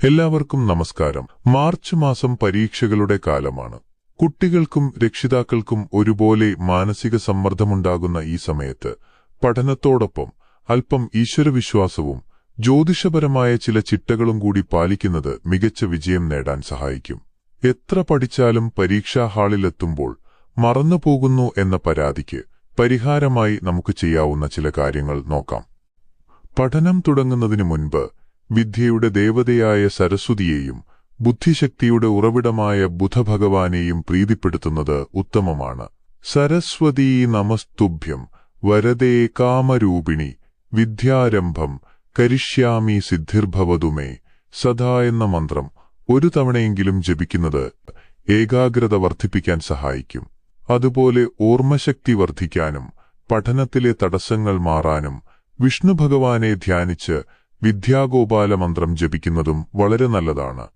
എല്ലാവർക്കും നമസ്കാരം. മാർച്ച് മാസം പരീക്ഷകളുടെ കാലമാണ്. കുട്ടികൾക്കും രക്ഷിതാക്കൾക്കും ഒരുപോലെ മാനസിക സമ്മർദ്ദമുണ്ടാകുന്ന ഈ സമയത്ത് പഠനത്തോടൊപ്പം അല്പം ഈശ്വരവിശ്വാസവും ജ്യോതിഷപരമായ ചില ചിട്ടകളും കൂടി പാലിക്കുന്നത് മികച്ച വിജയം നേടാൻ സഹായിക്കും. എത്ര പഠിച്ചാലും പരീക്ഷാ ഹാളിലെത്തുമ്പോൾ മറന്നുപോകുന്നു എന്ന പരാതിക്ക് പരിഹാരമായി നമുക്ക് ചെയ്യാവുന്ന ചില കാര്യങ്ങൾ നോക്കാം. പഠനം തുടങ്ങുന്നതിനു മുൻപ് വിദ്യയുടെ ദേവതയായ സരസ്വതിയെയും ബുദ്ധിശക്തിയുടെ ഉറവിടമായ ബുധഭഗവാനെയും പ്രീതിപ്പെടുത്തുന്നത് ഉത്തമമാണ്. സരസ്വതീ നമസ്തുഭ്യം വരദേ കാമരൂപിണി വിദ്യാരംഭം കരിഷ്യാമി സിദ്ധിർഭവതുമേ സദാ എന്ന മന്ത്രം ഒരു തവണയെങ്കിലും ജപിക്കുന്നത് ഏകാഗ്രത വർദ്ധിപ്പിക്കാൻ സഹായിക്കും. അതുപോലെ ഓർമ്മശക്തി വർദ്ധിക്കാനും പഠനത്തിലെ തടസ്സങ്ങൾ മാറാനും വിഷ്ണു ഭഗവാനെ ധ്യാനിച്ച് വിദ്യാഗോപാല മന്ത്രം ജപിക്കുന്നതും വളരെ നല്ലതാണ്.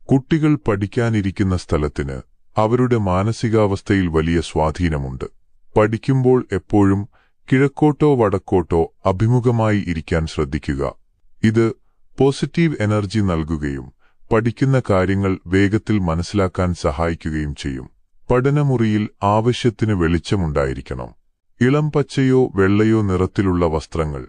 കുട്ടികൾ പഠിക്കാനിരിക്കുന്ന സ്ഥലത്തിന് അവരുടെ മാനസികാവസ്ഥയിൽ വലിയ സ്വാധീനമുണ്ട്. പഠിക്കുമ്പോൾ എപ്പോഴും കിഴക്കോട്ടോ വടക്കോട്ടോ അഭിമുഖമായി ഇരിക്കാൻ ശ്രദ്ധിക്കുക. ഇത് പോസിറ്റീവ് എനർജി നൽകുകയും പഠിക്കുന്ന കാര്യങ്ങൾ വേഗത്തിൽ മനസ്സിലാക്കാൻ സഹായിക്കുകയും ചെയ്യും. പഠനമുറിയിൽ ആവശ്യത്തിന് വെളിച്ചമുണ്ടായിരിക്കണം. ഇളം പച്ചയോ വെള്ളയോ നിറത്തിലുള്ള വസ്ത്രങ്ങൾ.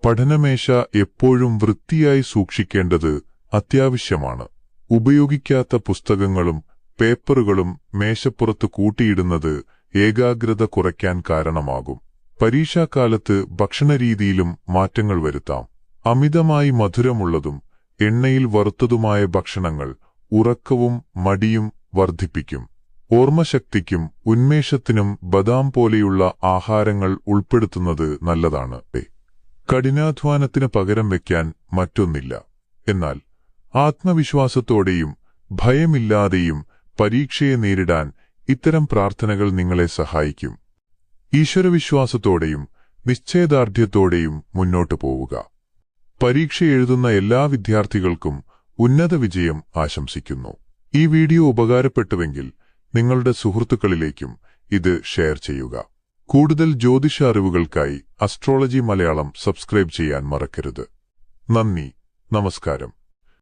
പഠനമേശ എപ്പോഴും വൃത്തിയായി സൂക്ഷിക്കേണ്ടത് അത്യാവശ്യമാണ്. ഉപയോഗിക്കാത്ത പുസ്തകങ്ങളും പേപ്പറുകളും മേശപ്പുറത്ത് കൂട്ടിയിടുന്നത് ഏകാഗ്രത കുറയ്ക്കാൻ കാരണമാകും. പരീക്ഷാക്കാലത്ത് ഭക്ഷണരീതിയിലും മാറ്റങ്ങൾ വരുത്താം. അമിതമായി മധുരമുള്ളതും എണ്ണയിൽ വറുത്തതുമായ ഭക്ഷണങ്ങൾ ഉറക്കവും മടിയും വർദ്ധിപ്പിക്കും. ഓർമ്മശക്തിക്കും ഉന്മേഷത്തിനും ബദാം പോലെയുള്ള ആഹാരങ്ങൾ ഉൾപ്പെടുത്തുന്നത് നല്ലതാണ്. കഠിനാധ്വാനത്തിന് പകരം വയ്ക്കാൻ മറ്റൊന്നില്ല. എന്നാൽ ആത്മവിശ്വാസത്തോടെയും ഭയമില്ലാതെയും പരീക്ഷയെ നേരിടാൻ ഇത്തരം പ്രാർത്ഥനകൾ നിങ്ങളെ സഹായിക്കും. ഈശ്വരവിശ്വാസത്തോടെയും നിശ്ചയദാർഢ്യത്തോടെയും മുന്നോട്ടു പോവുക. പരീക്ഷ എഴുതുന്ന എല്ലാ വിദ്യാർത്ഥികൾക്കും ഉന്നത വിജയം ആശംസിക്കുന്നു. ഈ വീഡിയോ ഉപകാരപ്പെട്ടുവെങ്കിൽ നിങ്ങളുടെ സുഹൃത്തുക്കളിലേക്കും ഇത് ഷെയർ ചെയ്യുക. കൂടുതൽ ജ്യോതിഷ അറിവുകൾക്കായി അസ്ട്രോളജി മലയാളം സബ്സ്ക്രൈബ് ചെയ്യാൻ മറക്കരുത്. നന്ദി, നമസ്കാരം.